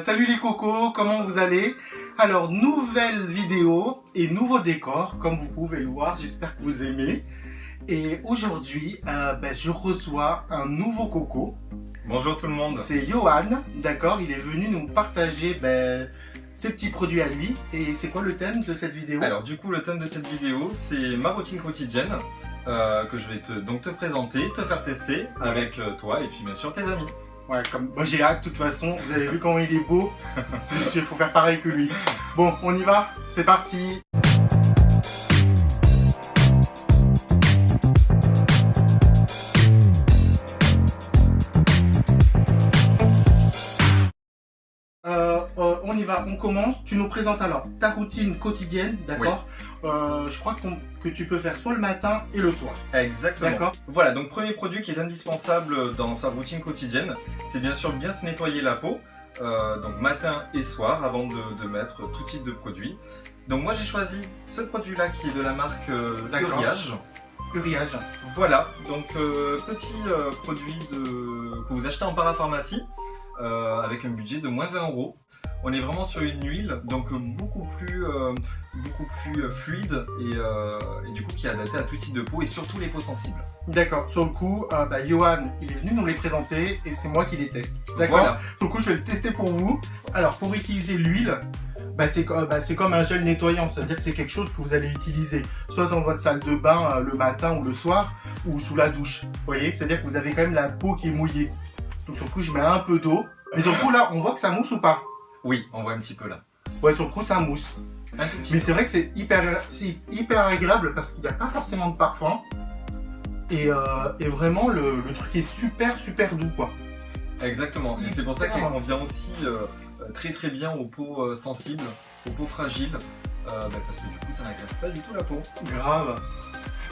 Salut les cocos, comment vous allez? Alors, nouvelle vidéo et nouveau décor, comme vous pouvez le voir, j'espère que vous aimez. Et aujourd'hui, je reçois un nouveau coco. Bonjour tout le monde. C'est Johan, d'accord? Il est venu nous partager ses petits produits à lui. Et c'est quoi le thème de cette vidéo? Alors du coup, le thème de cette vidéo, c'est ma routine quotidienne que je vais te présenter, te faire tester avec toi et puis bien sûr tes amis. Ouais, moi j'ai hâte de toute façon, vous avez vu comment il est beau, c'est sûr, il faut faire pareil que lui. Bon, on y va, c'est parti. On y va, on commence. Tu nous présentes alors ta routine quotidienne, d'accord? Oui. Je crois que tu peux faire soit le matin et le soir. Exactement. D'accord. Voilà, donc premier produit qui est indispensable dans sa routine quotidienne, c'est bien sûr bien se nettoyer la peau, donc matin et soir, avant de mettre tout type de produit. Donc moi j'ai choisi ce produit-là qui est de la marque Uriage. Uriage. Voilà, donc petit produit que vous achetez en parapharmacie, avec un budget de moins 20 €. On est vraiment sur une huile, donc beaucoup plus fluide et du coup qui est adapté à tout type de peau et surtout les peaux sensibles. D'accord, sur le coup, Johan, il est venu nous les présenter et c'est moi qui les teste. D'accord. Voilà. Sur le coup, je vais le tester pour vous. Alors, pour utiliser l'huile, c'est comme un gel nettoyant, c'est-à-dire que c'est quelque chose que vous allez utiliser soit dans votre salle de bain le matin ou le soir, ou sous la douche. Vous voyez, c'est-à-dire que vous avez quand même la peau qui est mouillée. Donc sur le coup, je mets un peu d'eau. Mais sur le coup, là, on voit que ça mousse ou pas? Oui, on voit un petit peu là. Ouais, sur le coup, ça mousse. Un tout petit Mais peu. c'est vrai que c'est hyper agréable parce qu'il n'y a pas forcément de parfum. Et vraiment, le truc est super doux, quoi. Exactement. Et c'est pour ça qu'il convient aussi très bien aux peaux sensibles, aux peaux fragiles. Parce que du coup, ça n'agresse pas du tout la peau. Grave.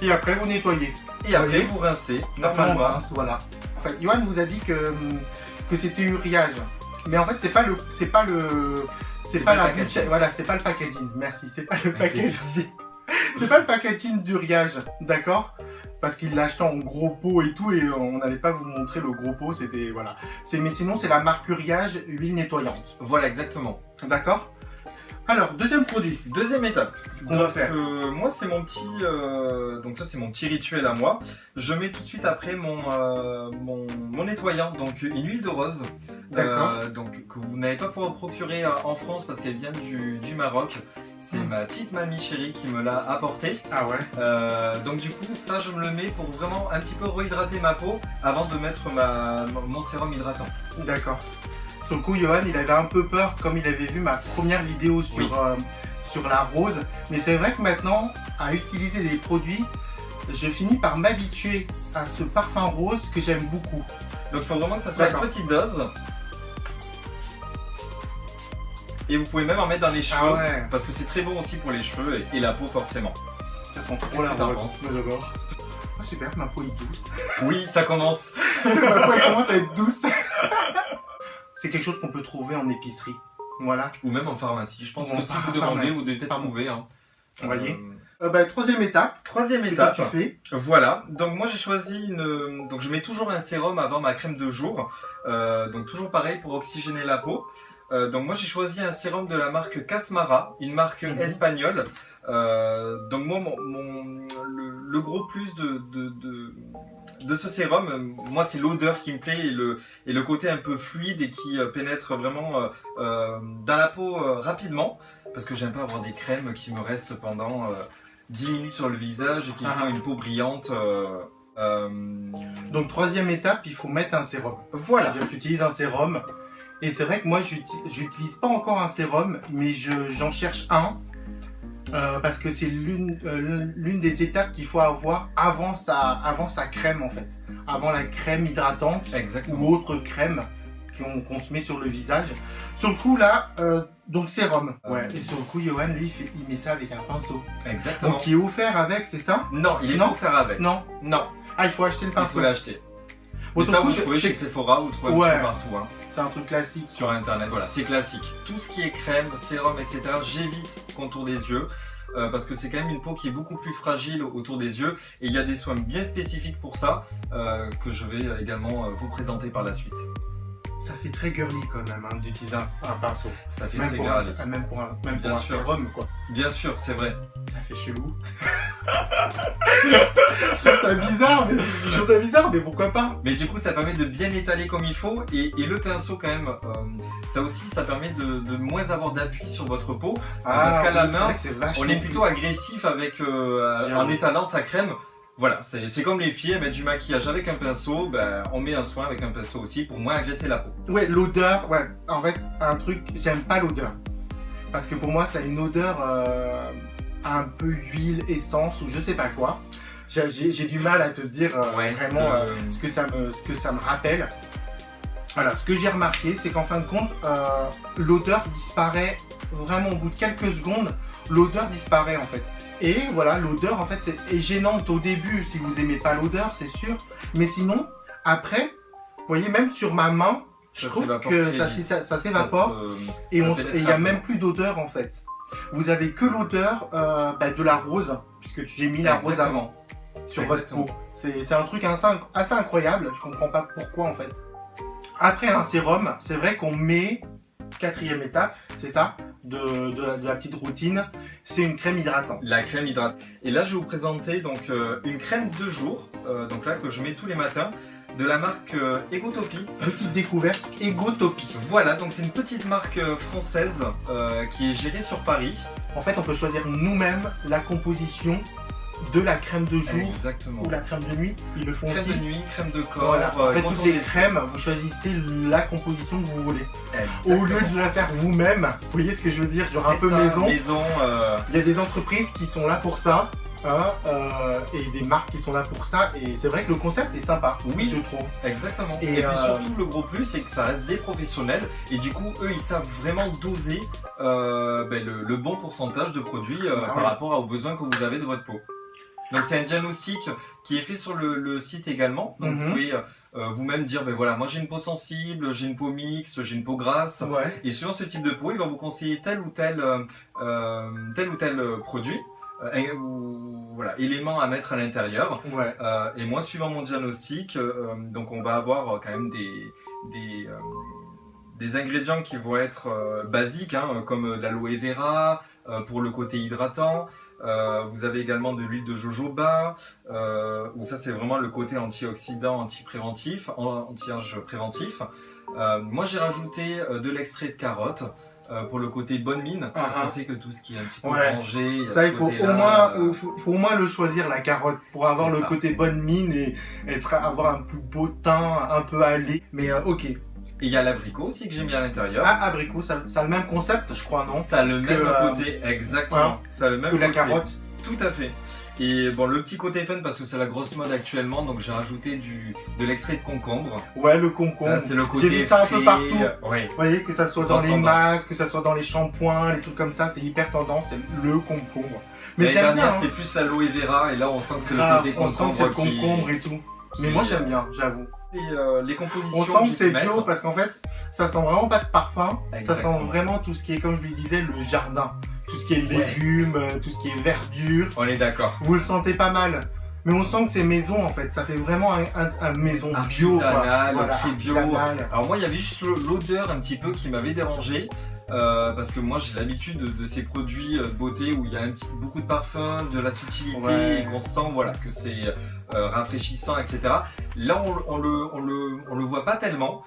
Et après, vous nettoyez. Et après, vous rincez, normalement. Voilà. En fait, Johan vous a dit que c'était Uriage. Mais en fait, c'est pas le packaging. Merci, c'est pas le packaging. C'est pas le packaging d'Uriage, d'accord? Parce qu'il l'a acheté en gros pot et tout, et on n'allait pas vous montrer le gros pot, c'était voilà. Mais sinon, c'est la marque Uriage huile nettoyante. Voilà, exactement. D'accord? Alors, deuxième produit. Deuxième étape qu'on va faire. Moi, c'est mon petit, donc ça c'est mon petit rituel à moi. Je mets tout de suite après mon nettoyant, donc une huile de rose, donc que vous n'allez pas pouvoir procurer en France parce qu'elle vient du Maroc. C'est ma petite mamie chérie qui me l'a apporté. Ah ouais. Donc du coup, ça je me le mets pour vraiment un petit peu rehydrater ma peau avant de mettre mon sérum hydratant. D'accord. Sur le coup, Johan, il avait un peu peur, comme il avait vu ma première vidéo sur la rose. Mais c'est vrai que maintenant, à utiliser des produits, je finis par m'habituer à ce parfum rose que j'aime beaucoup. Donc il faut vraiment que ça soit une petite dose. Et vous pouvez même en mettre dans les cheveux, parce que c'est très bon aussi pour les cheveux et la peau forcément. Ça sent trop la rose, j'adore. Oh, super, ma peau est douce. Oui, ça commence. Ma peau commence à être douce. C'est quelque chose qu'on peut trouver en épicerie, voilà. Ou même en pharmacie. Je pense que si vous demandez, vous devez peut-être trouver. Hein. Vous voyez. Troisième étape. Troisième étape. Que tu fais. Voilà. Donc moi j'ai choisi donc je mets toujours un sérum avant ma crème de jour. Donc toujours pareil pour oxygéner la peau. Donc moi j'ai choisi un sérum de la marque Casmara, une marque espagnole. Donc moi le gros plus de ce sérum, moi c'est l'odeur qui me plaît et le côté un peu fluide et qui pénètre vraiment dans la peau rapidement, parce que j'aime pas avoir des crèmes qui me restent pendant 10 minutes sur le visage et qui font une peau brillante. Donc troisième étape, il faut mettre un sérum. Voilà. C'est-à-dire que tu utilises un sérum. Et c'est vrai que moi j'utilise pas encore un sérum, mais j'en cherche un. Parce que c'est l'une des étapes qu'il faut avoir avant sa crème en fait. Avant la crème hydratante. Exactement. Ou autre crème qu'on se met sur le visage. Sur le coup là, donc sérum. Ouais. Et sur le coup, Johan lui il met ça avec un pinceau. Exactement. Donc il est offert avec, c'est ça? Non, il est pas offert avec. Non. Non. Ah, il faut acheter le pinceau. Il faut l'acheter. Bon, ça vous trouvez chez Sephora ou trouvez un petit peu partout. Hein. C'est un truc classique. Sur internet, voilà, c'est classique. Tout ce qui est crème, sérum, etc. J'évite contour des yeux. Parce que c'est quand même une peau qui est beaucoup plus fragile autour des yeux et il y a des soins bien spécifiques pour ça que je vais également vous présenter par la suite. ça fait très girly quand même hein, d'utiliser un pinceau. Ça fait Même très pour girly. même pour un Bien sûr. sérum quoi. Bien sûr, c'est vrai. Ça fait chelou. Je trouve ça bizarre, mais pourquoi pas? Mais du coup, ça permet de bien étaler comme il faut. Et le pinceau, quand même, ça aussi, ça permet de moins avoir d'appui sur votre peau. Parce qu'à la main, on est plutôt agressif avec, en étalant sa crème. Voilà, c'est comme les filles, elles mettent du maquillage avec un pinceau, ben, on met un soin avec un pinceau aussi pour moins agresser la peau. Ouais, l'odeur, ouais, en fait, un truc, j'aime pas l'odeur. Parce que pour moi, ça a une odeur un peu huile, essence ou je sais pas quoi. J'ai du mal à te dire vraiment ce que ça me rappelle. Voilà, ce que j'ai remarqué, c'est qu'en fin de compte, l'odeur disparaît vraiment au bout de quelques secondes. L'odeur disparaît en fait. Et voilà, l'odeur en fait est gênante au début si vous aimez pas l'odeur, c'est sûr. Mais sinon, après, vous voyez, même sur ma main, je trouve que ça s'évapore. Et il n'y a même plus d'odeur en fait. Vous avez que l'odeur de la rose, puisque j'ai mis la rose avant sur votre peau. C'est un truc assez incroyable, je comprends pas pourquoi en fait. Après un sérum, c'est vrai qu'on met, quatrième étape, c'est ça, de la petite routine, c'est une crème hydratante. La crème hydratante. Et là, je vais vous présenter donc, une crème de jour, donc là que je mets tous les matins, de la marque Egotopie. Petite découverte, Egotopie. Voilà, donc c'est une petite marque française qui est gérée sur Paris. En fait, on peut choisir nous-mêmes la composition de la crème de jour. Exactement. Ou la crème de nuit, ils le font crème aussi. Crème de nuit, crème de corps. Voilà. En fait, toutes les crèmes, vous choisissez la composition que vous voulez. Exactement. Au lieu de la faire vous-même, vous voyez ce que je veux dire, genre un peu ça, maison. Il y a des entreprises qui sont là pour ça. Et des marques qui sont là pour ça, et c'est vrai que le concept est sympa, oui, je trouve. Exactement. Et puis surtout, le gros plus, c'est que ça reste des professionnels, et du coup, eux, ils savent vraiment doser le bon pourcentage de produits par rapport aux besoins que vous avez de votre peau. Donc, c'est un diagnostic qui est fait sur le site également. Donc, vous pouvez vous-même dire, voilà, moi j'ai une peau sensible, j'ai une peau mixte, j'ai une peau grasse. Ouais. Et selon ce type de peau, il va vous conseiller tel ou tel produit. Voilà, éléments à mettre à l'intérieur. Ouais. Et moi, suivant mon diagnostic, donc on va avoir quand même des ingrédients qui vont être basiques, hein, comme l'aloe vera pour le côté hydratant. Vous avez également de l'huile de jojoba, où ça c'est vraiment le côté antioxydant, anti-préventif, anti-âge préventif. Moi j'ai rajouté de l'extrait de carotte. Pour le côté bonne mine, parce qu'on sait que tout ce qui est un petit peu rangé, ça il faut au moins le choisir, la carotte, pour avoir le côté bonne mine et avoir un plus beau teint, un peu allé, mais ok. Et il y a l'abricot aussi que j'ai mis à l'intérieur. Ah, abricot, ça a le même concept, je crois, non? Ça a le même côté, exactement. Ça a le même que la carotte. Tout à fait. Et bon, le petit côté fun, parce que c'est la grosse mode actuellement, donc j'ai rajouté de l'extrait de concombre. Ouais, le concombre. C'est le côté j'ai vu ça un peu partout. Oui. Vous voyez, que ça soit dans les masques, que ça soit dans les shampoings, les trucs comme ça, c'est hyper tendance, c'est le concombre. Mais j'aime bien. C'est plus l'aloe vera, et là on sent que c'est le côté concombre. On sent que c'est le concombre et tout. Mais moi j'aime bien, j'avoue. Les compositions. On sent que c'est bio parce qu'en fait, ça sent vraiment pas de parfum. Exactement. Ça sent vraiment tout ce qui est, comme je lui disais, le jardin. Tout ce qui est légumes, tout ce qui est verdure. On est d'accord. Vous le sentez pas mal. Mais on sent que c'est maison en fait. Ça fait vraiment un maison bio. Artisanal, très bio. Alors moi, il y avait juste l'odeur un petit peu qui m'avait dérangé. Parce que moi, j'ai l'habitude de ces produits de beauté où il y a beaucoup de parfum, de la subtilité et qu'on sent que c'est rafraîchissant, etc. Là, on le voit pas tellement.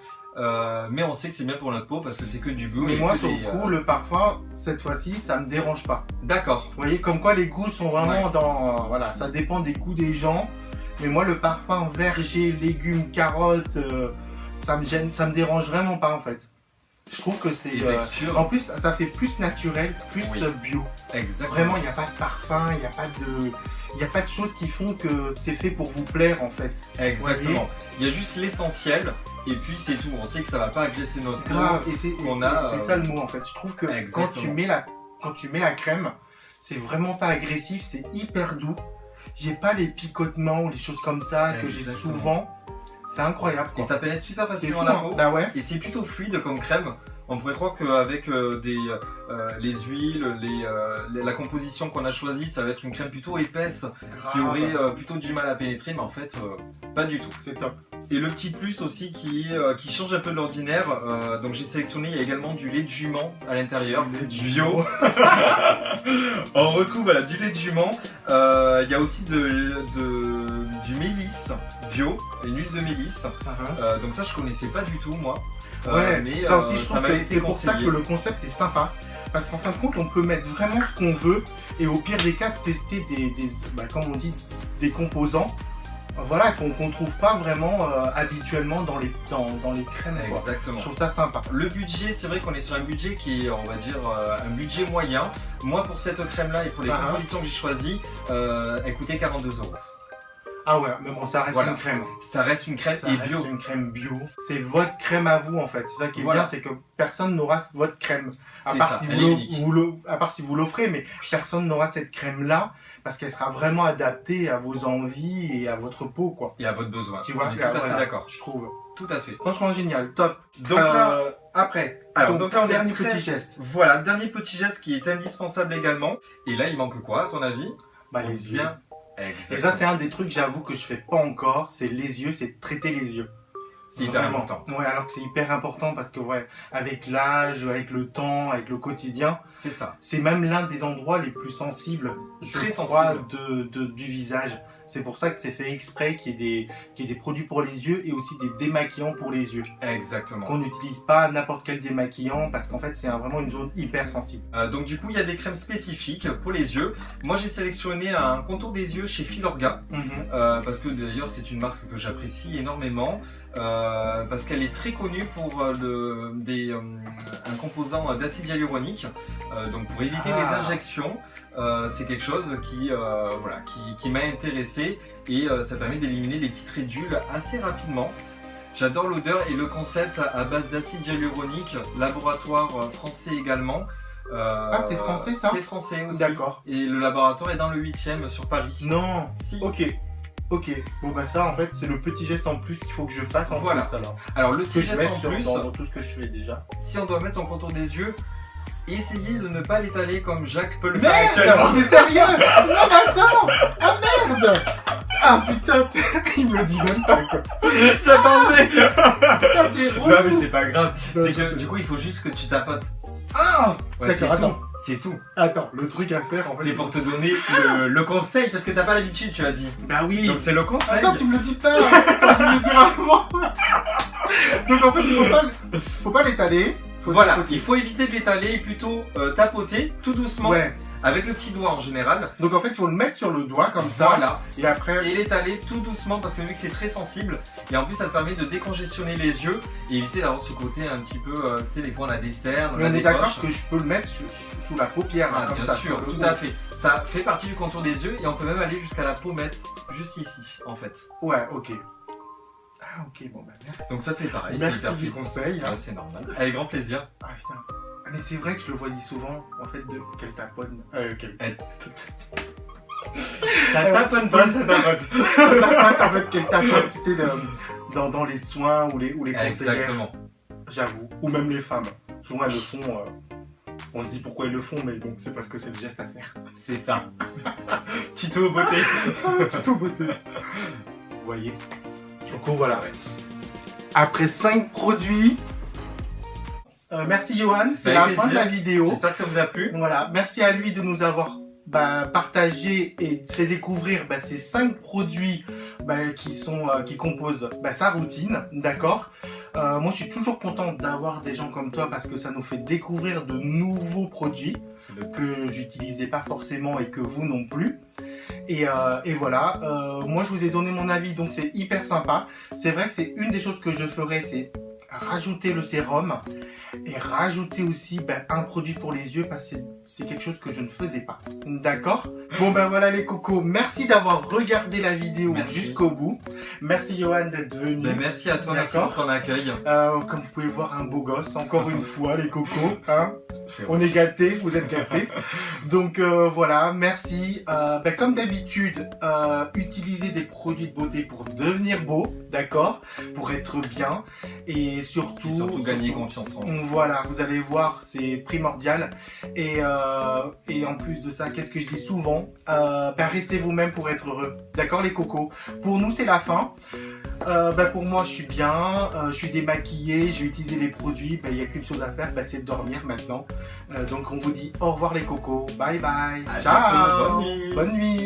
Mais on sait que c'est bien pour notre peau parce que c'est que du bio. Mais moi, sur le coup, le parfum, cette fois-ci, ça me dérange pas. D'accord. Vous voyez, comme quoi les goûts sont vraiment dans... voilà, ça dépend des goûts des gens. Mais moi, le parfum verger, légumes, carottes, ça me gêne, ça me dérange vraiment pas en fait. Je trouve que c'est... en plus, ça fait plus naturel, plus bio. Exactement. Vraiment, il n'y a pas de parfum, il n'y a pas de... Il n'y a pas de choses qui font que c'est fait pour vous plaire en fait. Exactement. Il y a juste l'essentiel et puis c'est tout. On sait que ça va pas agresser notre peau. Grave, et c'est ça le mot en fait. Je trouve que quand tu mets la crème, c'est vraiment pas agressif, c'est hyper doux. J'ai pas les picotements ou les choses comme ça que j'ai souvent. C'est incroyable quoi. Et ça pénètre super facilement la peau. Bah ouais. Et c'est plutôt fluide comme crème. On pourrait croire qu'avec les huiles, la composition qu'on a choisie, ça va être une crème plutôt épaisse qui aurait plutôt du mal à pénétrer, mais en fait, pas du tout. C'est top. Et le petit plus aussi qui change un peu de l'ordinaire, donc j'ai sélectionné, il y a également du lait de jument à l'intérieur, du bio. On retrouve voilà, du lait de jument, il y a aussi du mélisse bio, une huile de mélisse, donc ça je connaissais pas du tout moi. Ouais, mais ça aussi je ça trouve que c'est pour ça que conseillé. le concept est sympa. Parce qu'en fin de compte, on peut mettre vraiment ce qu'on veut et au pire des cas, tester comme on dit, des composants voilà, qu'on trouve pas vraiment habituellement dans les crèmes. Quoi. Exactement. Je trouve ça sympa. Le budget, c'est vrai qu'on est sur un budget qui est, on va dire, un budget moyen. Moi, pour cette crème-là et pour les compositions que j'ai choisies, elle coûtait 42 €. Ah ouais, mais bon, ça reste une crème. Ça reste une crème et bio. Une crème bio. C'est votre crème à vous en fait. C'est ça qui est bien, c'est que personne n'aura votre crème. À part si vous l'offrez, mais personne n'aura cette crème-là parce qu'elle sera vraiment adaptée à vos envies et à votre peau, quoi. Et à votre besoin. Tu vois, on est tout à fait d'accord. Je trouve. Tout à fait. Franchement génial, top. Donc là, après. Alors donc là, on dernier petit geste. Voilà, dernier petit geste qui est indispensable également. Et là, il manque quoi, à ton avis? Bah les yeux. Exactement. Et ça, c'est un des trucs, j'avoue, que je fais pas encore. C'est les yeux, c'est traiter les yeux. C'est hyper important. Ouais, alors que c'est hyper important parce que ouais, avec l'âge, avec le temps, avec le quotidien, c'est ça. C'est même l'un des endroits les plus sensibles, je crois, du visage. C'est pour ça que c'est fait exprès qu'il y ait des produits pour les yeux et aussi des démaquillants pour les yeux. Exactement. Qu'on n'utilise pas n'importe quel démaquillant parce qu'en fait c'est vraiment une zone hyper sensible. Donc du coup il y a des crèmes spécifiques pour les yeux. Moi j'ai sélectionné un contour des yeux chez Filorga parce que d'ailleurs c'est une marque que j'apprécie énormément parce qu'elle est très connue pour un composant d'acide hyaluronique. Donc pour éviter les injections, c'est quelque chose qui m'a intéressé et ça permet d'éliminer les petites ridules assez rapidement. J'adore l'odeur et le concept à base d'acide hyaluronique, laboratoire français également. C'est français ça? C'est français aussi. D'accord. Et le laboratoire est dans le 8e sur Paris. Non. Si. Ok. Bon bah ça en fait c'est le petit geste en plus qu'il faut que je fasse en plus alors. Alors le petit geste en plus, dans tout ce que je fais déjà. Si on doit mettre son contour des yeux, essayez de ne pas l'étaler comme Jacques peut le faire actuellement. Mais sérieux? Non mais attends! Ah merde! Ah putain, il me le dit même pas quoi. J'attendais. Non mais c'est pas grave. C'est que du coup il faut juste que tu tapotes. Ah ouais, d'accord, attends. C'est tout. Attends, le truc à faire en fait. C'est pour te donner le conseil parce que t'as pas l'habitude, tu as dit. Bah oui. Donc c'est le conseil. Attends, tu me le dis pas. Attends, tu me le diras avant. Donc en fait, il faut pas l'étaler. Voilà, il faut éviter de l'étaler et plutôt tapoter tout doucement. Ouais. Avec le petit doigt en général. Donc en fait, il faut le mettre sur le doigt comme ça. Voilà. Et après. Et l'étaler tout doucement parce que vu que c'est très sensible. Et en plus, ça te permet de décongestionner les yeux et éviter d'avoir ce côté un petit peu. Tu sais, des fois on a des cernes. Mais on est d'accord que je peux le mettre sous la paupière. Ah, bien sûr, tout à fait. Ça fait partie du contour des yeux et on peut même aller jusqu'à la pommette, juste ici en fait. Ouais, ok. Ah, ok, bon bah merci. Donc ça, c'est pareil. Merci du conseil. Ah, c'est normal. Avec grand plaisir. Ah putain. Mais c'est vrai que je le voyais souvent, en fait, qu'elle taponne. Ça taponne pas, ça tapote. En fait, qu'elle taponne, tu sais, dans les soins ou les conseillères. Exactement. J'avoue. Ou même les femmes. Souvent, elles le font. On se dit pourquoi elles le font, mais bon, c'est parce que c'est le geste à faire. C'est ça. Tuto beauté. Tuto beauté. Vous voyez. Du coup, voilà. Après 5 produits. Merci Johan, c'est la fin de la vidéo. J'espère que ça vous a plu. Voilà, merci à lui de nous avoir partagé et fait découvrir ces 5 produits qui composent sa routine, d'accord. Moi je suis toujours content d'avoir des gens comme toi parce que ça nous fait découvrir de nouveaux produits que j'utilisais pas forcément et que vous non plus. Et voilà, moi je vous ai donné mon avis donc c'est hyper sympa. C'est vrai que c'est une des choses que je ferais, c'est rajouter le sérum et rajouter aussi un produit pour les yeux parce que c'est quelque chose que je ne faisais pas. D'accord? Bon voilà les cocos, merci d'avoir regardé la vidéo jusqu'au bout. Merci Johan d'être venu. Merci à toi, merci pour ton accueil. Comme vous pouvez le voir, un beau gosse, encore une fois les cocos. Hein, on est gâtés, vous êtes gâtés. Donc voilà, merci. Comme d'habitude, utilisez des produits de beauté pour devenir beau. d'accord, pour être bien et surtout gagner confiance en vous. Voilà, vous allez voir, c'est primordial. Et en plus de ça, qu'est-ce que je dis souvent, restez vous-même pour être heureux. D'accord les cocos? Pour nous, c'est la fin. Pour moi, je suis bien, je suis démaquillé, j'ai utilisé les produits, il n'y a qu'une chose à faire, c'est de dormir maintenant. Donc on vous dit au revoir les cocos, bye bye, À ciao, bientôt, bonne nuit. bonne nuit.